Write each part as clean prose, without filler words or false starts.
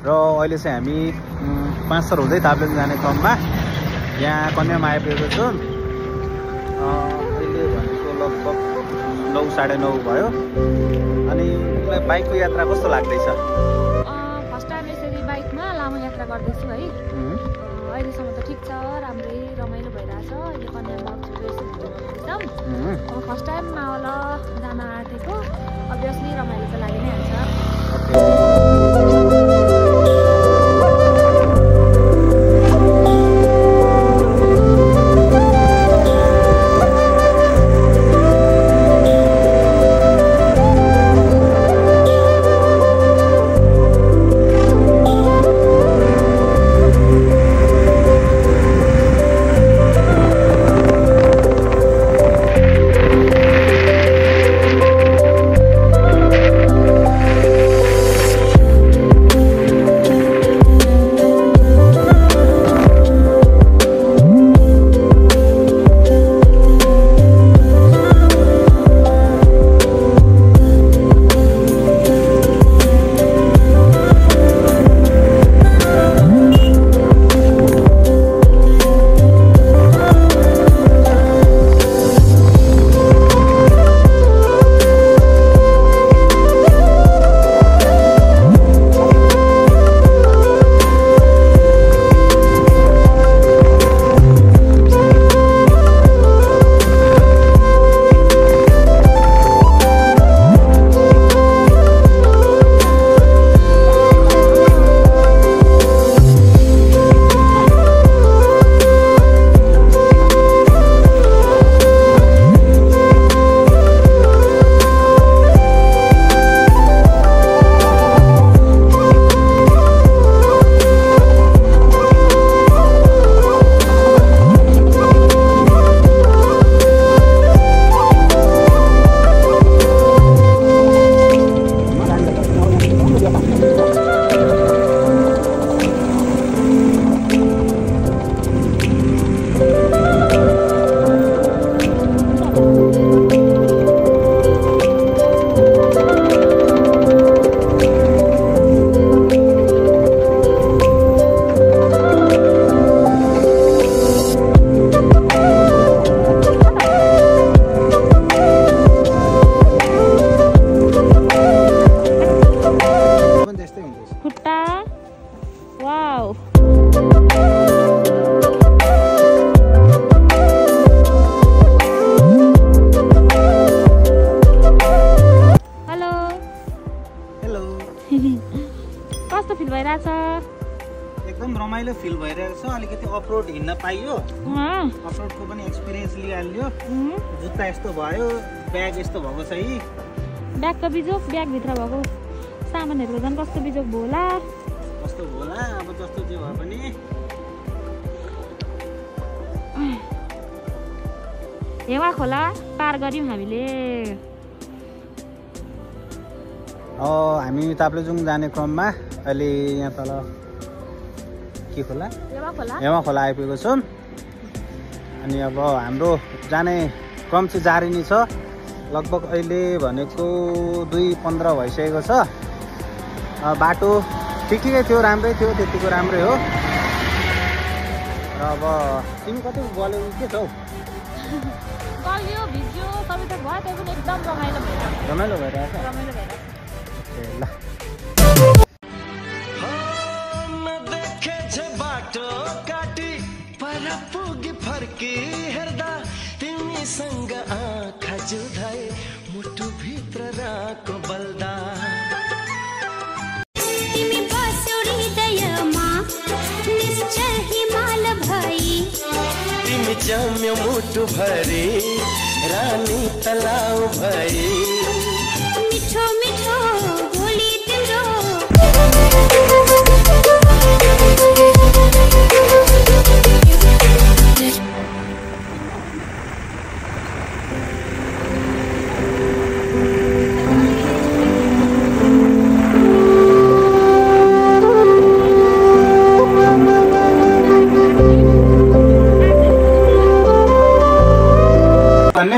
र अहिले चाहिँ हामी 5 सर हुँदै ताप्लेजुङ जाने क्रममा यहाँ कन्यामा आइपुगेको छु। अहिले भनेको लगभग 9 साढे 9 भयो। अनि बाइकको यात्रा कस्तो लाग्दैछ? फर्स्ट टाइम यसरी बाइकमा लामो यात्रा गर्दैछु है। अहिलेसम्म त ठिक छ, राम्रै रमाइलो भइरहेछ। अहिले कन्यामा फर्स्ट टाइम मावल जान आँटेको, अभियसली रमाइलो त लागि नै हाल्छ। कस्तो फिल भइरहेछ? एकदम रमाइलो फिल भइरहेको छ। अलिकति अफरोड हिँड्न पाइयो, अफरोडको पनि एक्सपिरियन्स लिइहाल्यो। जुत्ता यस्तो भयो, ब्याग यस्तो भएको छ है। ब्यागको बिजोक, ब्यागभित्र भएको सामानहरूको झन् कस्तो बिजोक होला, कस्तो होला। अब जस्तो जे भए पनि हेवा खोला पार गऱ्यौँ हामीले। हामी ताप्लेजुङ जाने क्रममा अहिले यहाँ तल के खोला, हेवा खोला आइपुगेको छौँ। अनि अब हाम्रो जाने क्रम चाहिँ जारी नै छ। लगभग अहिले भनेको 2:15 भइसकेको छ। बाटो ठिकै थियो, राम्रै थियो, त्यतिको राम्रै हो। र अब तिमी कति गल्यो के छौ? गल्यो भिज्यो सबै त भयो, त्यो पनि एकदम रमाइलो भइरहेछ। रमाइलो भइरहेछ। ए ल बाटो काटी पर पुगी फर्की हेर्दा तिमीसँग आँखा जुधाए मुटु भित्र राको बल्दा। तिमी बस्यौ हृदयमा निश्चल हिमाल भई, तिमी जम्यो मुटु भरी रानी तलाउ भई। मिठो मिठो बोली तिम्रो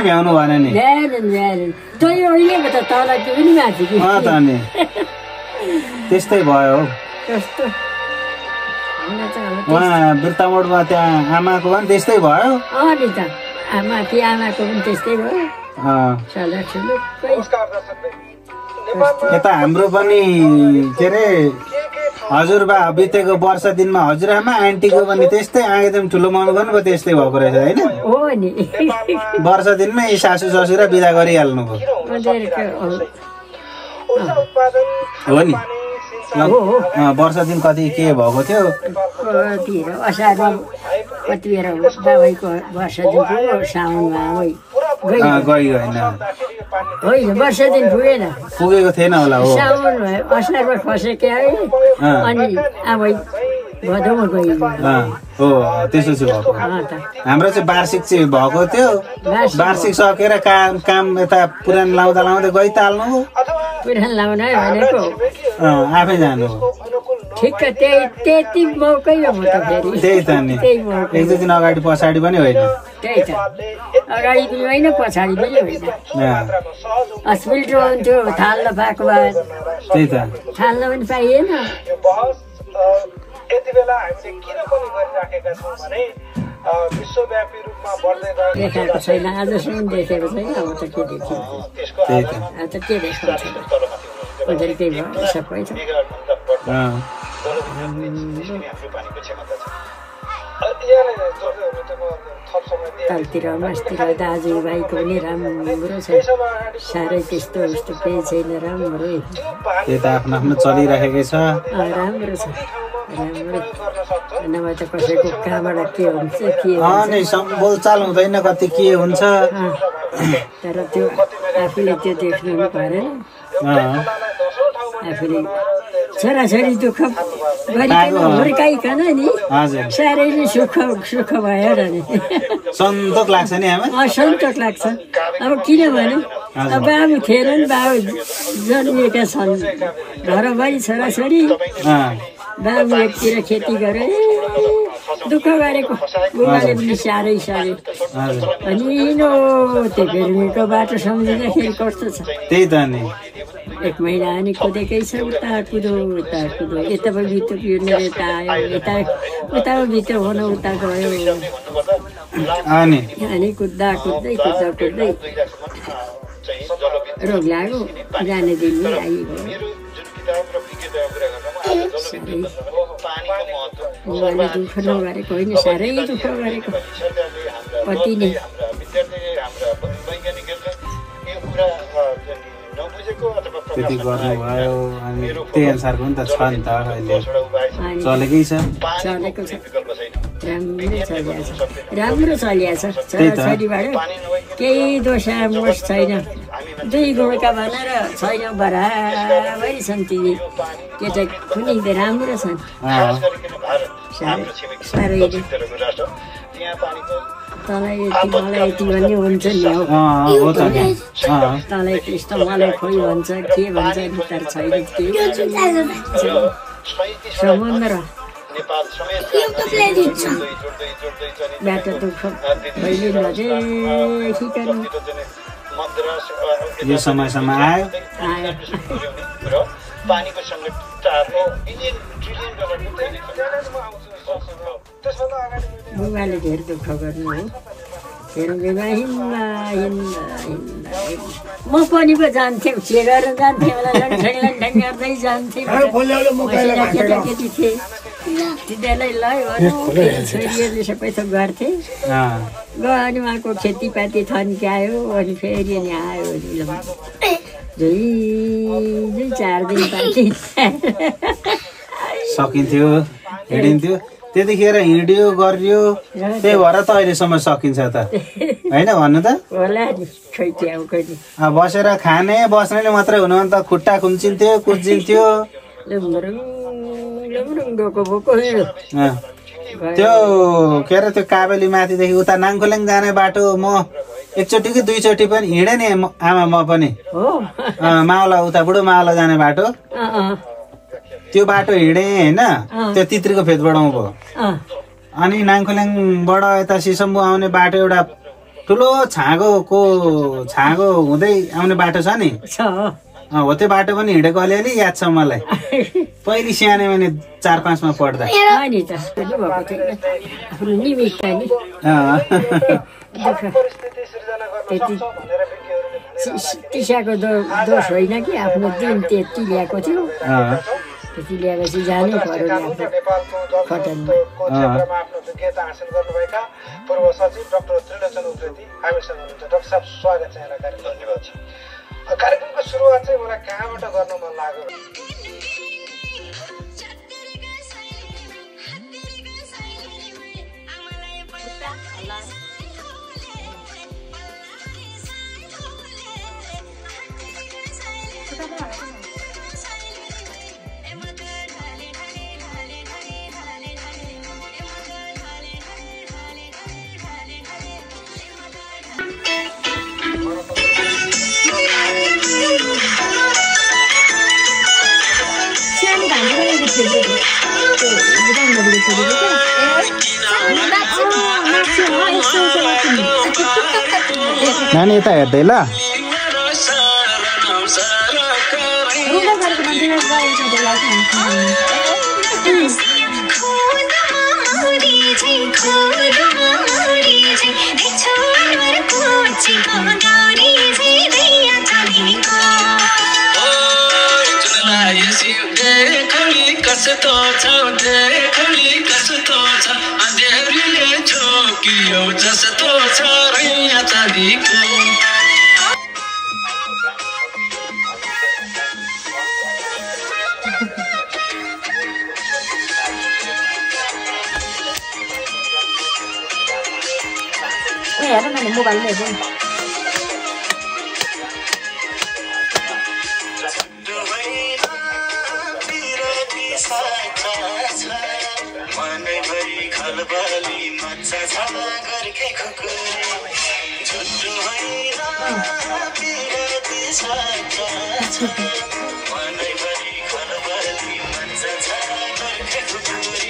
भ्याउनु भएन नि। त्यस्तै भयो। कस्तो हामीलाई त अब उहाँ बिर्तामोडमा त्यहाँ आमाको पनि त्यस्तै भयो नि त माथि आमाको पनि त्यस्तै भयो सल्लाह ठुलुक्कै यता हाम्रो पनि के अरे हजुरबा बितेको वर्ष दिनमा हजुरआमा आन्टीको पनि त्यस्तै आगेदम ठुलो मम्मी पनि त्यस्तै भएको रहेछ होइन हो नि वर्ष दिनमै सासू ससुरा बिदा गरिहाल्नु भयो हो नि वर्ष दिन कति के भएको थियो असारमा कति बेर बाबाईको वर्ष दिनको साउनमा गयो होइन होइन वर्ष दिन पुगेन पुगेको थिएन होला हो साउन असारमा खसेको आयो अनि आबै भदौमा गयो हो त्यसो चाहिँ भएको हाम्रो चाहिँ वार्षिक चाहिँ भएको थियो वार्षिक सकेर काम यता पुरानो लाउँदा लाउँदै गइहाल्नु पुरानो लाउन भनेको आफै जानु ठिक त्यति मौकै हो त फेरि त्यही त नि एक दुई दिन अगाडि पछाडि पनि होइन त्यही त अगाडि पनि होइन पछाडि पनि होइन हस्पिटल हुन्थ्यो थाल्न पाएको भए त्यही त थाल्न पनि पाइएन यति बेला हामीले किन पनि गरिराखेका छौँ भने विश्वव्यापी रूपमा बढ्दै देखाएको छैन आजसम्म देखेको छैन अब त के देखिन्छ त्यही त अब त के देखाउँछ उनीहरू त्यही भयो सबै छ तलतिर मासतिर दाजुभाइको पनि राम्रो छ साह्रै त्यस्तो उस्तो केही छैन राम्रो त्यही त आफ्नो आफ्नो चलिराखेकै छ राम्रो छ राम्रो नभए त कसैको कहाँबाट के हुन्छ के नि बोलचाल हुँदैन कति के हुन्छ तर त्यो आफूले त्यो देख्नु पनि परेन आफूले छोराछोरी दुःख गरिकन हुर्काइकन नि साह्रै नै सुख भयो र नि सन्तोक लाग्छ नि सन्तोक लाग्छ अब किनभने अब बाबु थिएनन् बाबु जन्मिएका छन् घरभरि छोराछोरी बाबु एकतिर खेती गरे दुःख गरेको बुबाले पनि साह्रै साह्रै अनि त्यो फेरिको बाटो सम्झिँदाखेरि कस्तो छ त्यही त नि एक महिना अनि कुदेकै छ उता कुदो यता पनि भित्र पिर्ने यता आयो यता उता भित्र हुन उता गयो अनि कुद्दा कुद्दै रोग लाग्यो जाने दिन नै आइगयो बुबाले दुःख नगरेको होइन साह्रै दुःख गरेको कति नै त्यति गर्नुभयो अनि त्यही अनुसारको पनि त छ नि त अहिले चलेकै छ चलेको छ राम्रो चलिया छ छोराछोरीबाट केही दोषामोष छैन दुई गुणका भनेर छैन बराबरी छन् तिनी केटा कुनै राम्रो छन् साह्रै तँलाई यति मलाई यति भन्ने हुन्छ नि हौ तँलाई त्यस्तो मलाई खोइ भन्छ के भन्छ तर छैन के सम्बन्ध र बाटो दुःख कहिले नदेखिकन यो समयसम्म आयो बुबाले धेरै दुःख गर्नु हो फेरि म पनि पो जान्थेँ के गरेर जान्थेँ होला लन्ठ्याङ गर्दै जान्थेँ केटाकेटी थिएँ तिनीहरूलाई लयो छोरीहरूले सबै थोक गर्थे गयो अनि उहाँको खेतीपाती थन्क्यायो अनि फेरि अनि आयो झुइ 4 दिन पानी सकिन्थ्यो हिँडिन्थ्यो त्यतिखेर हिँड्यो गरियो त्यही भएर त अहिलेसम्म सकिन्छ त होइन भन्नु त बसेर खाने बस्ने मात्रै हुनु भने त खुट्टा खुम्चिन्थ्यो कुच्चिन्थ्यो त्यो के अरे त्यो काबेली माथिदेखि उता नाङखोलेङ जाने बाटो म एकचोटि कि दुईचोटि पनि हिँडेँ नि आमा म पनि मावला उता बुढो मावला जाने बाटो त्यो बाटो हिँडेँ होइन त्यो तित्रीको फेदबाट भयो अनि नाङखोलेङबाट यता सिसम्बु आउने बाटो एउटा ठुलो छाँगो हुँदै आउने बाटो छ नि हो त्यो बाटो पनि हिँडेको अलिअलि याद छ मलाई पहिले सानो भने 4-5 मा पढ्दा नि त भएको थियो आफ्नो निमित्त नि परिस्थिति सिर्जना गर्न सक्छौँ भनेर व्यक्तिहरूले टिसाको दोष होइन कि आफ्नो दिन त्यति ल्याएको थियो त्यति ल्याएपछि जानै पर्यो नेपालको जलस्रोतको क्षेत्रमा आफ्नो विज्ञता हासिल गर्नुभएका पूर्व सचिव डाक्टर त्रिलोचन उप्रेती हामीसँग हुनुहुन्छ। डाक्टर साहब स्वागत छ यहाँलाई कार्यक्रम। धन्यवाद छ। कार्यक्रमको सुरुवात चाहिँ मलाई कहाँबाट गर्न मन लाग्यो? नानी यता हेर्दै ल कस्तो छ देखली कस्तो छ अँध्यारीले छोकियो जस्तो छ रैया चाँदीको हेर न मोबाइलमा हेर्नु मनैभरि खलबली मच्छ छगरकै खुकुरी झुट्टो होइन पिरती सच्च मनैभरि खलबली मच्छ छगरकै खुकुरी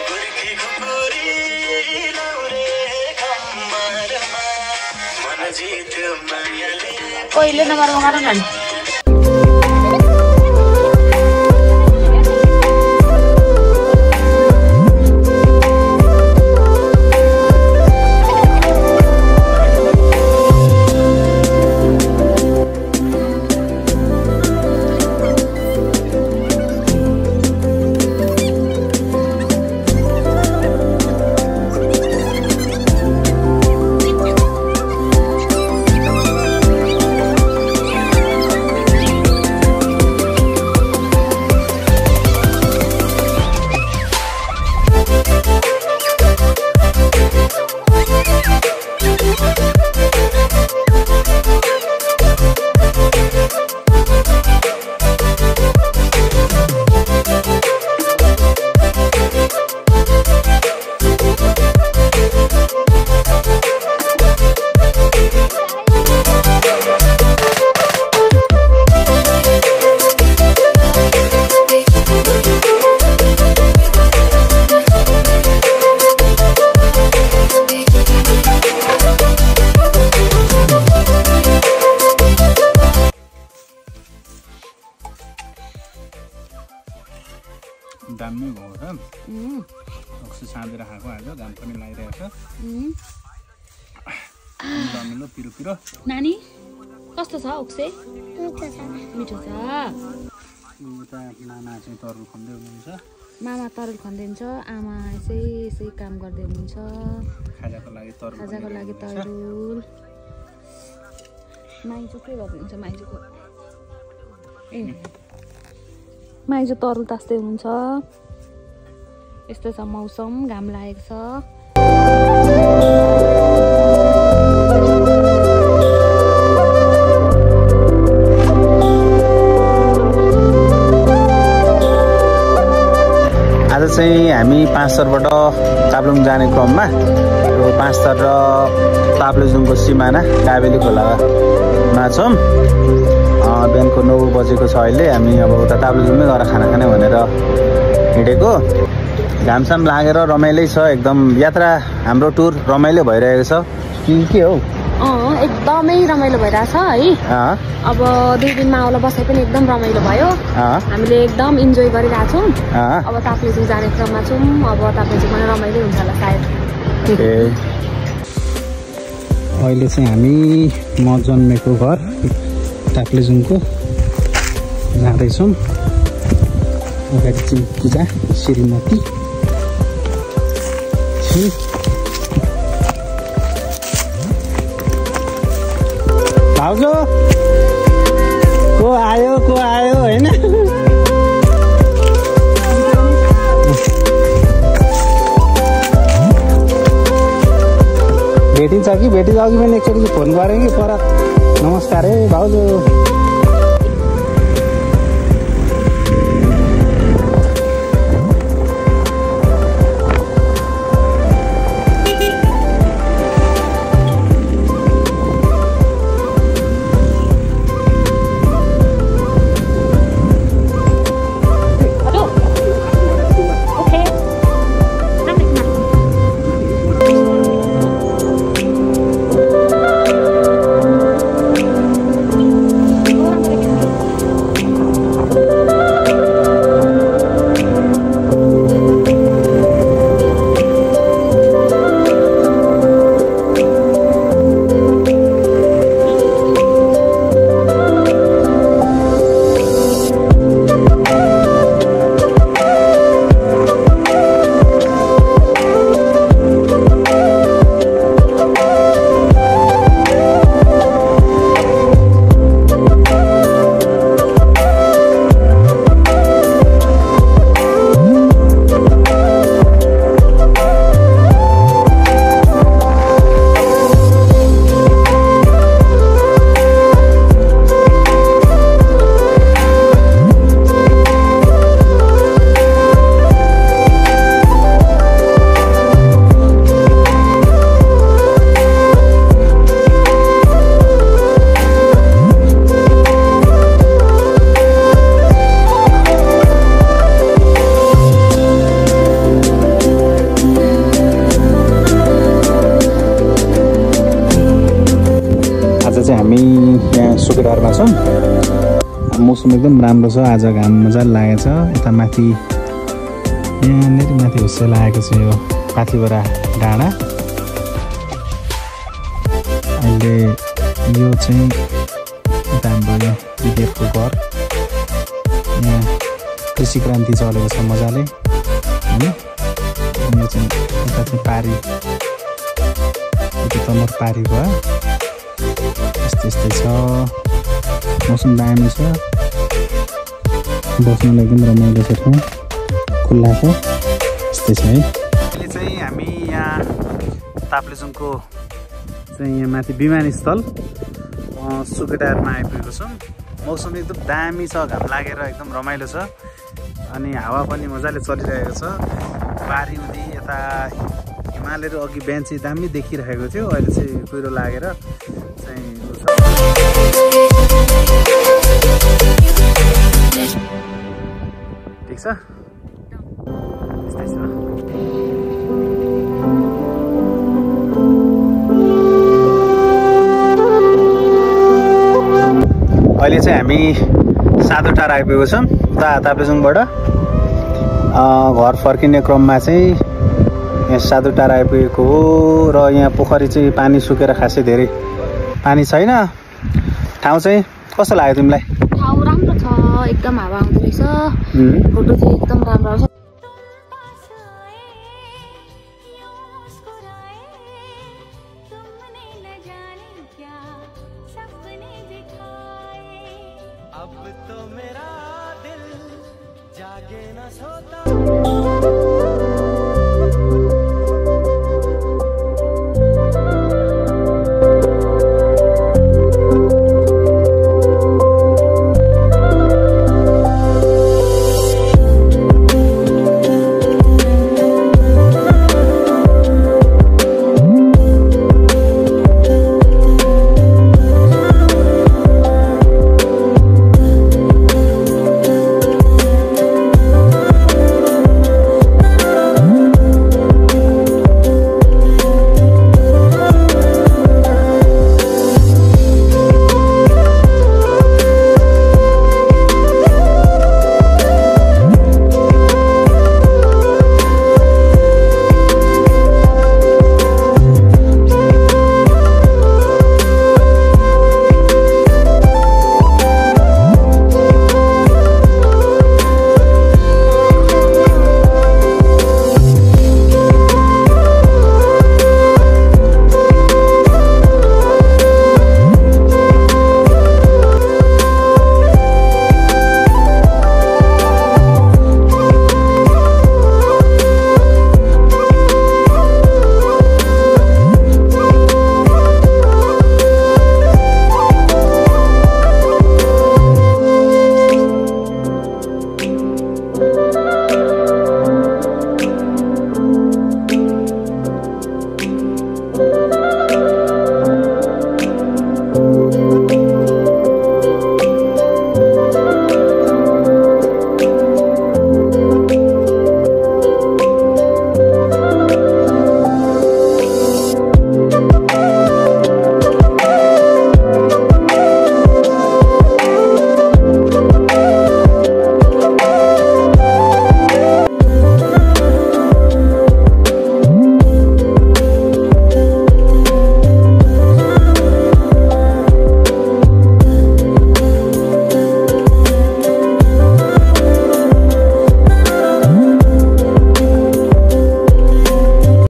गुर्की खुकुरी लौरे कम्मरमा मन जित्यो मायाले पहिले नम्बरमा मार न दामी भयो त अक्सु साँधेर खाएको आज घाम पनि लागिरहेको छ दामीलो पिरो पिरो नानी कस्तो छ ओक्से मिठो छ उता मामा चाहिँ तरुल खन्दै हुनुहुन्छ मामा तरुल खन्दै हुन्छ आमा यसै काम गर्दै हुनुहुन्छ खाजाको लागि तरुल माइजो के गर्दै हुन्छ माइजो तरुल तास्दै हुनुहुन्छ यस्तो छ मौसम घाम लागेको छ आज चाहिँ हामी 5 स्तरबाट ताप्लेजुङ जाने क्रममा यो 5 स्तर र ताप्लेजुङको सिमाना काबेली खोलामा छौँ बिहानको 9 बजेको छ अहिले हामी अब उता ताप्लेजुङमै गएर खाना खाने भनेर हिँडेको घामसाम लागेर रमाइलै छ एकदम यात्रा हाम्रो टुर रमाइलो भइरहेको छ के हो एकदमै रमाइलो भइरहेछ है। अब 2 दिनमा आउला बसाइ पनि एकदम रमाइलो भयो। हामीले एकदम इन्जोय गरिरहेको छौँ। अब ताप्लेजुङ जाने क्रममा छौँ। अब ताप्लेजुङ पनि रमाइलो हुन्छ होला सायद। अहिले चाहिँ हामी म जन्मेको घर ताप्लेजुङको जाँदैछौँ। अगाडि चाहिँ पूजा श्रीमती भाउजू को आयो होइन। भेटिन्छ कि भेटिन्छ अघि पनि एकचोटि फोन गरेँ कि पर। नमस्कार है भाउजू। हामी यहाँ सुकेटारमा छौँ। मौसम एकदम राम्रो छ। आज घाम मजाले लागेको छ। यता माथि यहाँनिर माथि हुस्से लागेको छ यो पाथिभरा डाँडा। अहिले यो चाहिँ यता हाम्रो विदेशको घर। यहाँ कृषि क्रान्ति चलेको छ मजाले होइन। यो चाहिँ यता चाहिँ पारी यता तमर पारी भयो। यस्तै छ। मौसम दामी छ। बस्नुलाई एकदम रमाइलो छ ठाउँ। खुल्ला छ। यस्तै छ है। अहिले चाहिँ हामी यहाँ ताप्लेजुङको चाहिँ यहाँ माथि विमानस्थल सुकेटारमा आइपुगेको छौँ। मौसम एकदम दामी छ। घाम लागेर एकदम रमाइलो छ। अनि हावा पनि मजाले चलिरहेको छ। पारी हुँदी यता हिमालहरू अघि बिहान चाहिँ दामी देखिरहेको थियो। अहिले चाहिँ कुहिरो लागेर चाहिँ ठिक छ। यस्तै छ। अहिले चाहिँ हामी साधुटार आइपुगेको छौँ उता ताप्लेजुङबाट। घर फर्किने क्रममा चाहिँ यहाँ साधुटार आइपुगेको हो। र यहाँ पोखरी चाहिँ पानी सुकेर खासै धेरै पानी छैन। ठाउँ चाहिँ कस्तो लाग्यो तिमीलाई? ठाउँ राम्रो छ। एकदम हावा आउँदो रहेछ। फोटो चाहिँ एकदम राम्रो आउँछ। अब तो मेरा दिल जागे न सोता।